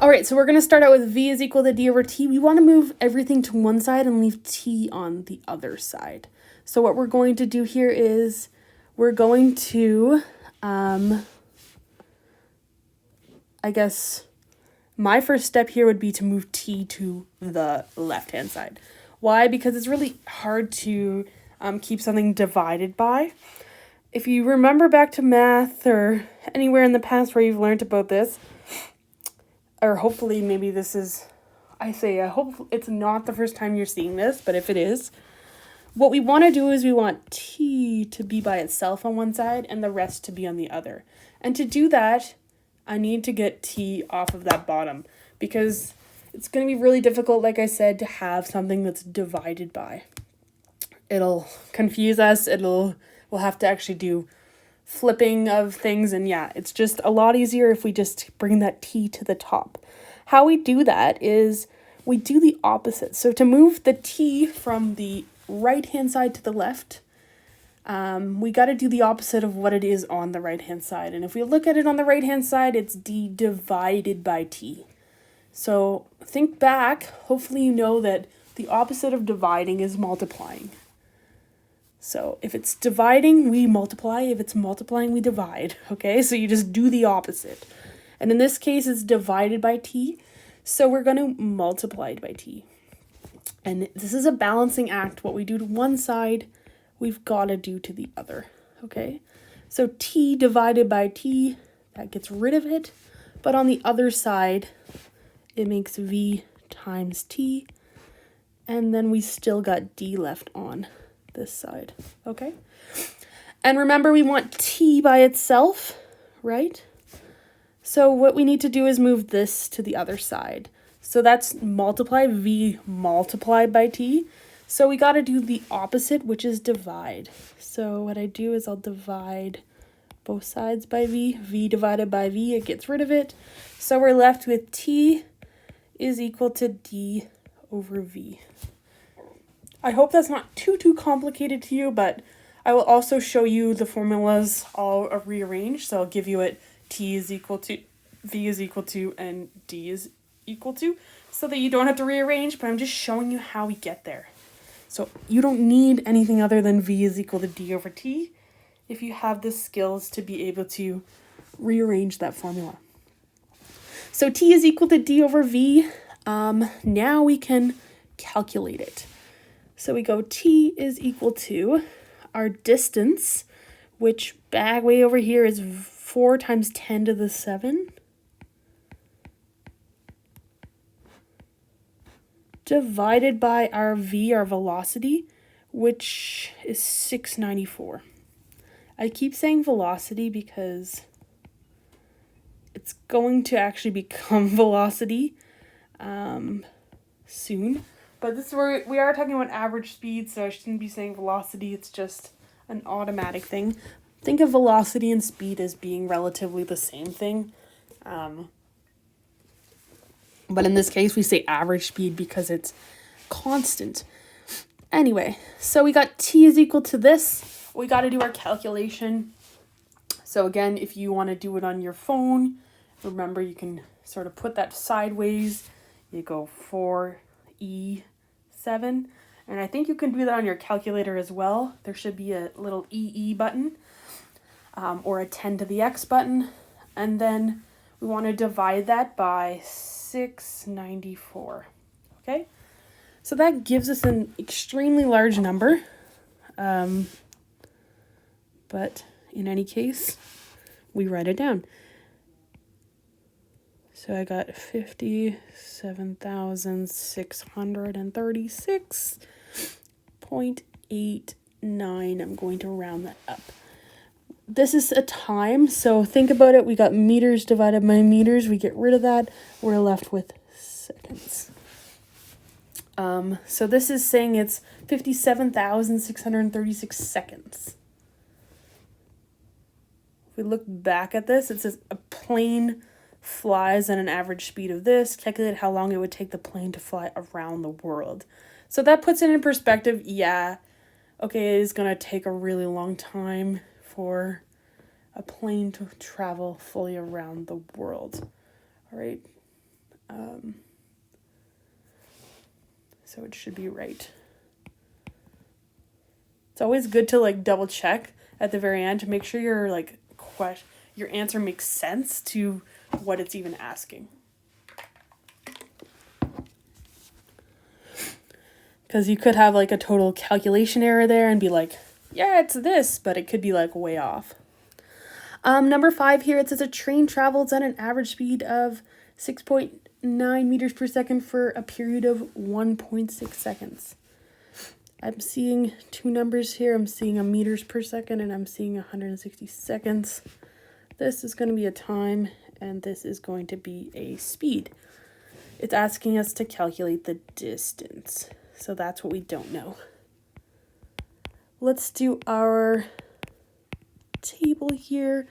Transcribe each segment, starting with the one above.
All right, so we're going to start out with v is equal to d over t. We want to move everything to one side and leave t on the other side. So what we're going to do here is we're going to, I guess my first step here would be to move t to the left-hand side. Why? Because it's really hard to keep something divided by. If you remember back to math or anywhere in the past where you've learned about this, or hopefully maybe this is, I hope it's not the first time you're seeing this, but if it is, what we want to do is we want t to be by itself on one side and the rest to be on the other. And to do that, I need to get t off of that bottom because it's going to be really difficult, like I said, to have something that's divided by. It'll confuse us. We'll have to actually do flipping of things, and yeah, it's just a lot easier if we just bring that t to the top. How we do that is we do the opposite. So to move the t from the right hand side to the left, we got to do the opposite of what it is on the right hand side. And if we look at it on the right hand side, it's d divided by t. So think back, hopefully you know that the opposite of dividing is multiplying. So if it's dividing, we multiply. If it's multiplying, we divide. Okay, so you just do the opposite. And in this case, it's divided by t. So we're going to multiply it by t. And this is a balancing act. What we do to one side, we've got to do to the other. Okay, so t divided by t, that gets rid of it. But on the other side, it makes v times t. And then we still got d left on this side, okay? And remember, we want t by itself, right? So what we need to do is move this to the other side. So that's multiply, v multiplied by t. So we got to do the opposite, which is divide. So what I do is I'll divide both sides by v divided by v, it gets rid of it. So we're left with t is equal to d over v. I hope that's not too complicated to you, but I will also show you the formulas all rearranged. So I'll give you it t is equal to, v is equal to, and d is equal to, so that you don't have to rearrange, but I'm just showing you how we get there. So you don't need anything other than v is equal to d over t if you have the skills to be able to rearrange that formula. So t is equal to d over v. Now we can calculate it. So we go t is equal to our distance, which back way over here is 4 times 10 to the 7. Divided by our v, our velocity, which is 694. I keep saying velocity because it's going to actually become velocity soon. But this is where we are talking about average speed, so I shouldn't be saying velocity. It's just an automatic thing. Think of velocity and speed as being relatively the same thing. But in this case, we say average speed because it's constant. Anyway, so we got t is equal to this. We got to do our calculation. So again, if you want to do it on your phone, remember you can sort of put that sideways. You go 4e7, and I think you can do that on your calculator as well. There should be a little EE button or a 10 to the x button, and then we want to divide that by 694. Okay, so that gives us an extremely large number, but in any case, we write it down. So I got 57,636.89. I'm going to round that up. This is a time, so think about it. We got meters divided by meters. We get rid of that. We're left with seconds. So this is saying it's 57,636 seconds. If we look back at this, it says a plane flies at an average speed of this. Calculate how long it would take the plane to fly around the world. So that puts it in perspective. Yeah, okay, it is going to take a really long time for a plane to travel fully around the world. All right. So it should be right. It's always good to like double check at the very end to make sure your like your answer makes sense to what it's even asking. Because you could have like a total calculation error there and be like, yeah, it's this, but it could be like way off. Number 5 here, it says a train travels at an average speed of 6.9 meters per second for a period of 1.6 seconds. I'm seeing two numbers here. I'm seeing a meters per second and I'm seeing 160 seconds. This is going to be a time and this is going to be a speed. It's asking us to calculate the distance. So that's what we don't know. Let's do our table here.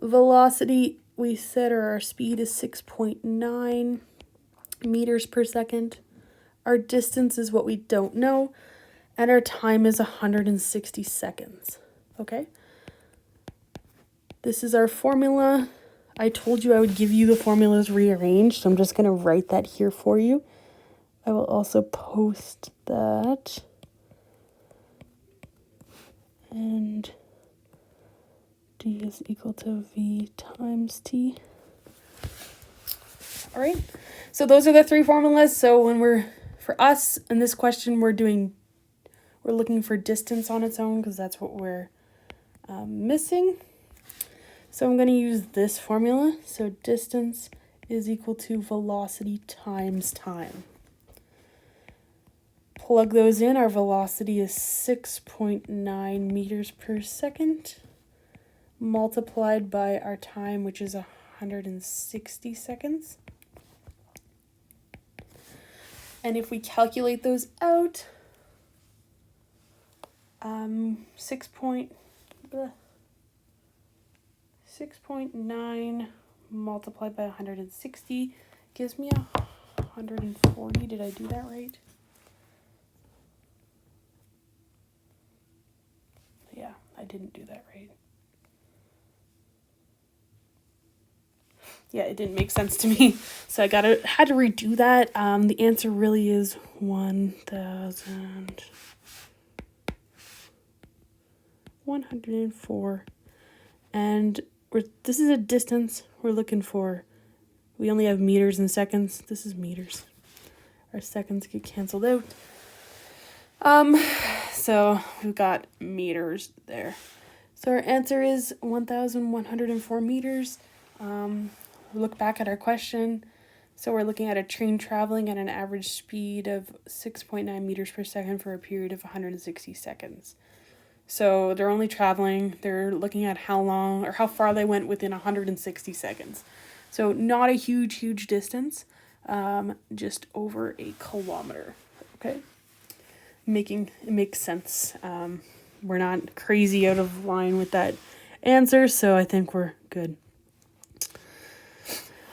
Velocity, we said our speed is 6.9 meters per second. Our distance is what we don't know. And our time is 160 seconds. Okay? This is our formula. I told you I would give you the formulas rearranged, so I'm just going to write that here for you. I will also post that. And d is equal to v times t. All right. So those are the three formulas. So when for us in this question, we're looking for distance on its own because that's what we're missing. So I'm going to use this formula. So distance is equal to velocity times time. Plug those in. Our velocity is 6.9 meters per second multiplied by our time, which is 160 seconds. And if we calculate those out, 6.9 multiplied by 160 gives me 140. Did I do that right? Yeah, I didn't do that right. Yeah, it didn't make sense to me. So I had to redo that. The answer really is 1,104. And this is a distance we're looking for. We only have meters and seconds. This is meters. Our seconds get canceled out. So we've got meters there. So our answer is 1,104 meters. Look back at our question. So we're looking at a train traveling at an average speed of 6.9 meters per second for a period of 160 seconds. So they're only they're looking at how long or how far they went within 160 seconds. So not a huge distance, just over a kilometer. Okay. It makes sense. We're not crazy out of line with that answer, so I think we're good.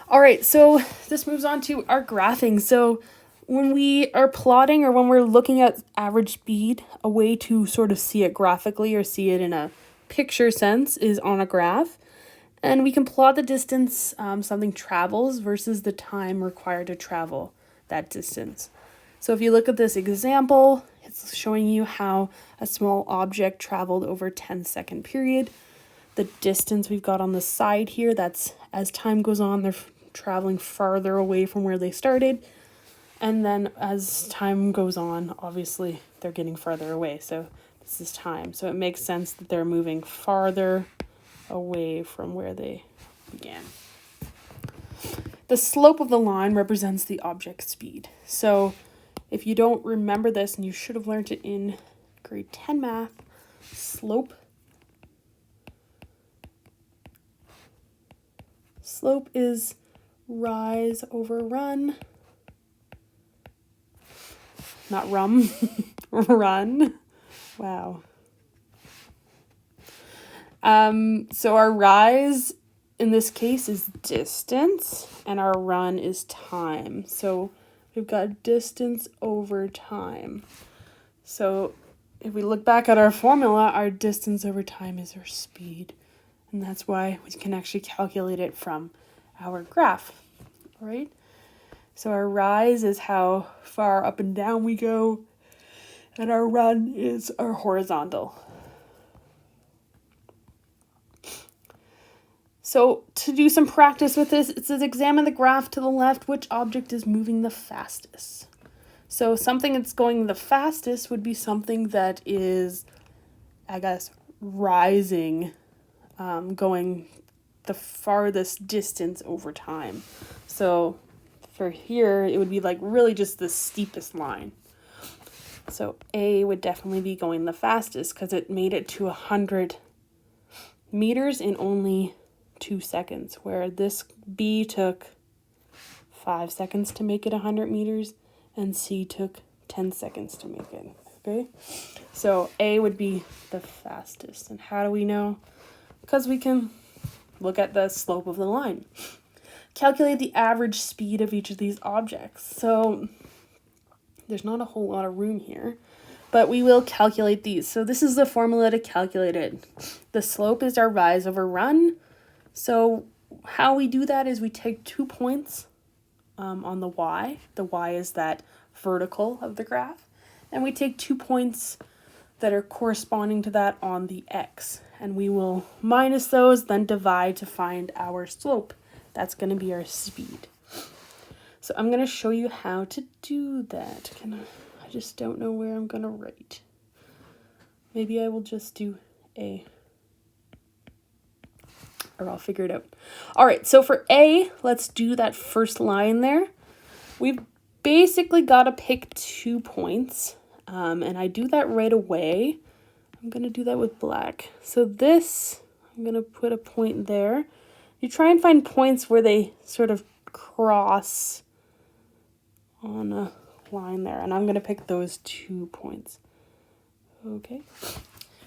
All right, so this moves on to our graphing. So when we are plotting or when we're looking at average speed, a way to sort of see it graphically or see it in a picture sense is on a graph. And we can plot the distance something travels versus the time required to travel that distance. So if you look at this example, it's showing you how a small object traveled over a 10-second period. The distance we've got on the side here, that's as time goes on, they're traveling farther away from where they started. And then as time goes on, obviously they're getting farther away. So this is time. So it makes sense that they're moving farther away from where they began. The slope of the line represents the object's speed. So if you don't remember this, and you should have learned it in grade 10 math, slope is rise over run. Not rum, run. Wow. So our rise in this case is distance and our run is time. So we've got distance over time. So if we look back at our formula, our distance over time is our speed. And that's why we can actually calculate it from our graph. All right. So our rise is how far up and down we go, and our run is our horizontal. So to do some practice with this, it says examine the graph to the left, which object is moving the fastest. So something that's going the fastest would be something that is, I guess, rising, going the farthest distance over time. So for here, it would be like really just the steepest line. So A would definitely be going the fastest because it made it to 100 meters in only 2 seconds, where this B took 5 seconds to make it 100 meters and C took 10 seconds to make it. Okay, so A would be the fastest. And how do we know? Because we can look at the slope of the line. Calculate the average speed of each of these objects. So there's not a whole lot of room here, but we will calculate these. So this is the formula to calculate it. The slope is our rise over run. So how we do that is we take 2 points on the y. The y is that vertical of the graph. And we take 2 points that are corresponding to that on the x. And we will minus those, then divide to find our slope. That's going to be our speed. So I'm going to show you how to do that. I just don't know where I'm going to write. Maybe I will just do A. Or I'll figure it out. All right, so for A, let's do that first line there. We've basically got to pick 2 points. And I do that right away. I'm going to do that with black. So this, I'm going to put a point there. You try and find points where they sort of cross on a line there. And I'm going to pick those 2 points. Okay.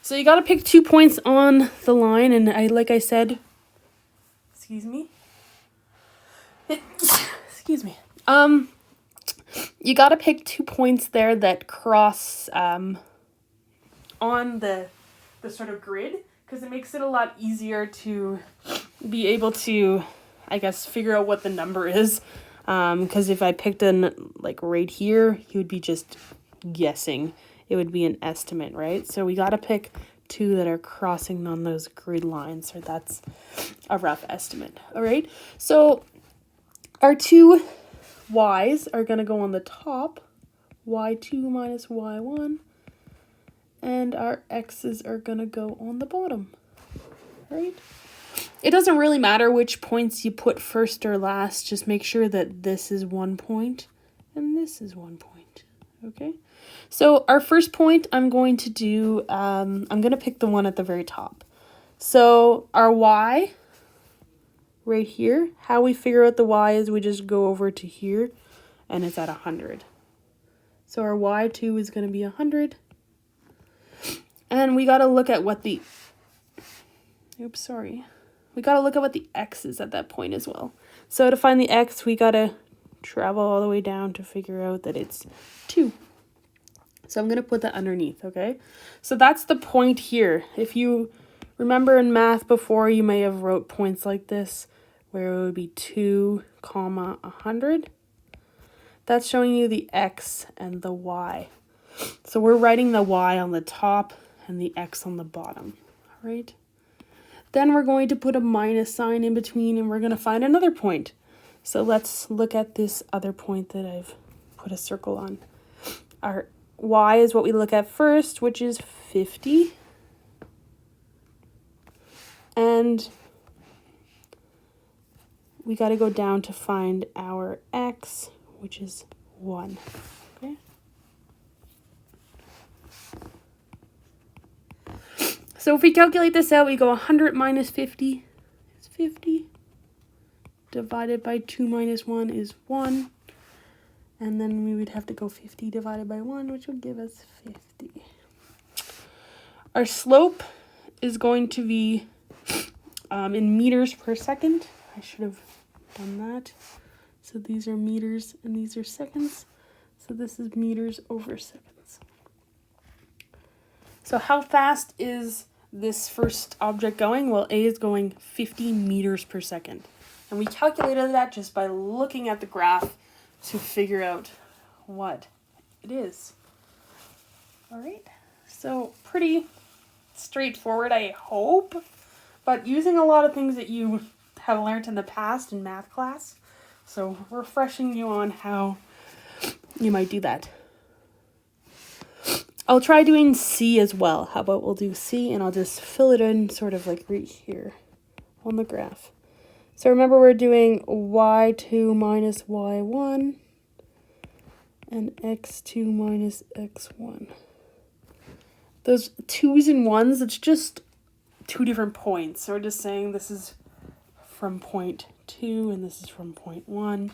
So you got to pick 2 points on the line. And like I said, excuse me. Excuse me. You got to pick 2 points there that cross on the sort of grid, because it makes it a lot easier to be able to, I guess, figure out what the number is. Because if I picked an like right here, you would be just guessing. It would be an estimate, right? So we got to pick 2 that are crossing on those grid lines, or that's a rough estimate. All right. So our 2 y's are going to go on the top, y2 minus y1, and our x's are going to go on the bottom, right? It doesn't really matter which points you put first or last, just make sure that this is 1 point and this is 1 point, okay? So our first point I'm going to do, I'm going to pick the one at the very top. So our y, right here, how we figure out the y is we just go over to here and it's at 100. So our y2 is going to be 100. And we got to look at what the, we got to look at what the x is at that point as well. So to find the x, we got to travel all the way down to figure out that it's 2. So I'm going to put that underneath, okay? So that's the point here. If you remember in math before, you may have wrote points like this, where it would be 2, 100. That's showing you the x and the y. So we're writing the y on the top and the x on the bottom, all right? Then we're going to put a minus sign in between and we're going to find another point. So let's look at this other point that I've put a circle on. Our y is what we look at first, which is 50. And we got to go down to find our x, which is 1. Okay. So if we calculate this out, we go 100 minus 50 is 50. Divided by 2 minus 1 is 1. And then we would have to go 50 divided by 1, which would give us 50. Our slope is going to be in meters per second. I should have done that. So these are meters and these are seconds. So this is meters over seconds. So how fast is this first object going? Well, A is going 50 meters per second. And we calculated that just by looking at the graph to figure out what it is. All right, so pretty straightforward, I hope, but using a lot of things that you have learned in the past in math class. So refreshing you on how you might do that. I'll try doing C as well. How about we'll do C and I'll just fill it in sort of like right here on the graph. So remember we're doing y2 minus y1 and x2 minus x1. Those 2's and 1's, it's just 2 different points. So we're just saying this is from point 2 and this is from point 1.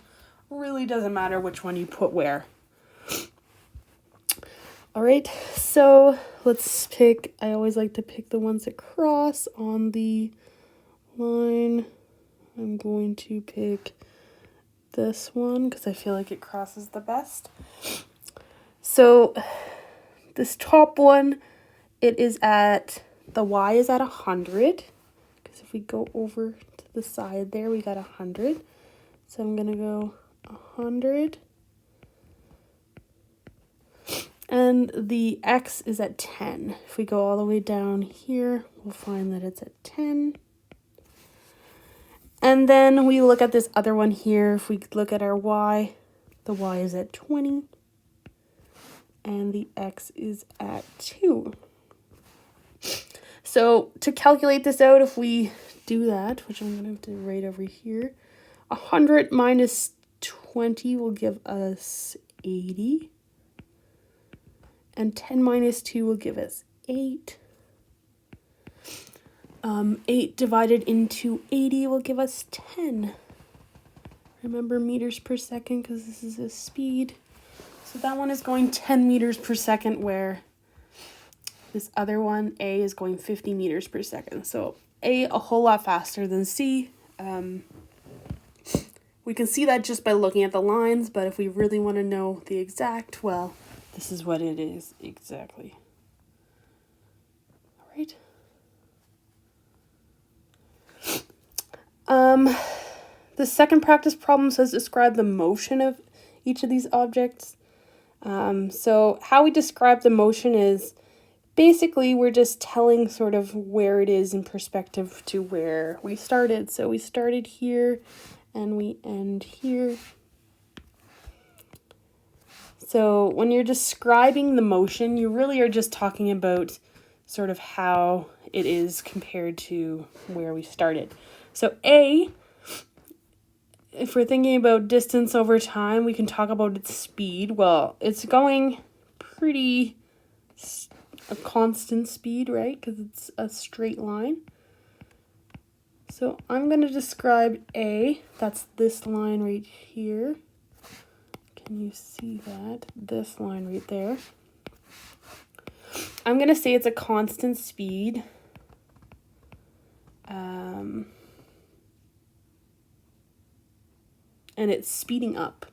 Really doesn't matter which one you put where. All right, so let's pick, I always like to pick the ones that cross on the line. I'm going to pick this one because I feel like it crosses the best. So this top one, it is at, the y is at 100. Because if we go over to the side there, we got 100. So I'm going to go 100. And the x is at 10. If we go all the way down here, we'll find that it's at 10. And then we look at this other one here. If we look at our y, the y is at 20. And the x is at 2. So to calculate this out, if we do that, which I'm going to have to write over here, 100 minus 20 will give us 80. And 10 minus 2 will give us 8. 8 divided into 80 will give us 10. Remember meters per second because this is a speed. So that one is going 10 meters per second, where this other one, A, is going 50 meters per second. So A, a whole lot faster than C. We can see that just by looking at the lines, but if we really want to know the exact, well, this is what it is exactly. All right. The second practice problem says describe the motion of each of these objects. So how we describe the motion is basically we're just telling sort of where it is in perspective to where we started. So we started here and we end here. So when you're describing the motion, you really are just talking about sort of how it is compared to where we started. So A, if we're thinking about distance over time, we can talk about its speed. Well, it's going pretty a constant speed, right? Because it's a straight line. So I'm going to describe A, that's this line right here. Can you see that? This line right there. I'm going to say it's a constant speed. And it's speeding up.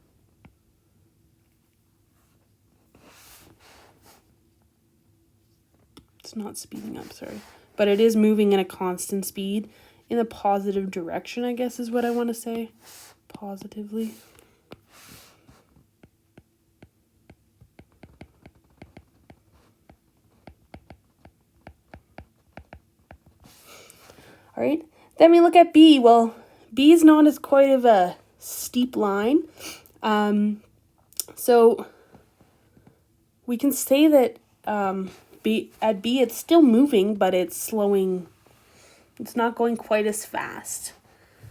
It's not speeding up, sorry. But it is moving in a constant speed in a positive direction, I guess is what I want to say. Positively. All right, then we look at B. Well, B is not as quite of a steep line. So we can say that B it's still moving, but it's slowing. It's not going quite as fast.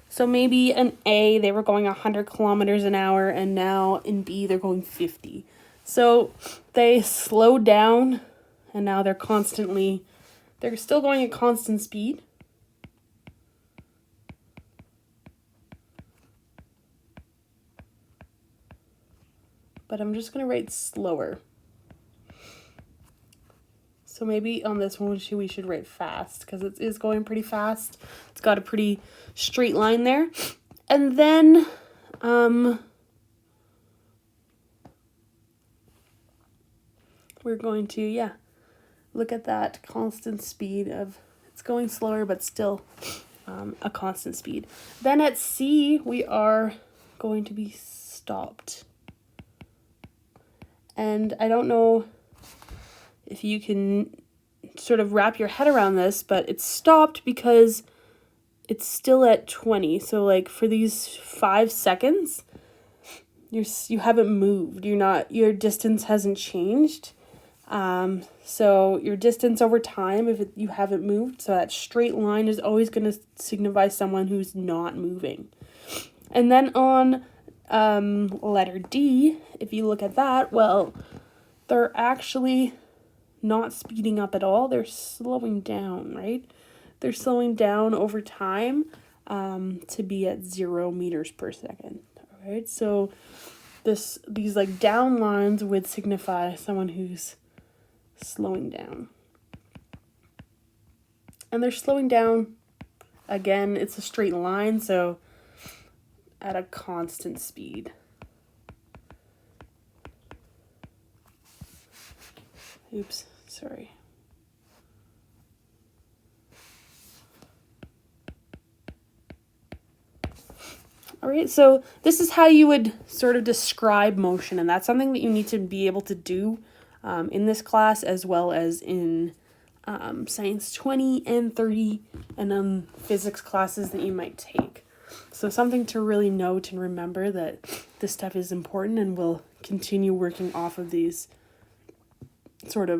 So maybe in A, they were going 100 kilometers an hour, and now in B, they're going 50. So they slowed down, and now they're still going at constant speed. But I'm just going to write slower. So maybe on this one we should write fast because it is going pretty fast. It's got a pretty straight line there. And then we're going to, look at that constant speed of, it's going slower but still a constant speed. Then at C, we are going to be stopped. And I don't know if you can sort of wrap your head around this, but it's stopped because it's still at 20. So like for these 5 seconds, you haven't moved. Your distance hasn't changed. So your distance over time, you haven't moved, so that straight line is always going to signify someone who's not moving. And then on letter D, if you look at that, well, they're actually not speeding up at all. They're slowing down, right? They're slowing down over time to be at 0 meters per second. All right, so these like down lines would signify someone who's slowing down. And they're slowing down, again, it's a straight line, so at a constant speed. Oops, sorry. All right, so this is how you would sort of describe motion, and that's something that you need to be able to do in this class, as well as in Science 20 and 30, and physics classes that you might take. So something to really note and remember that this stuff is important, and we'll continue working off of these sort of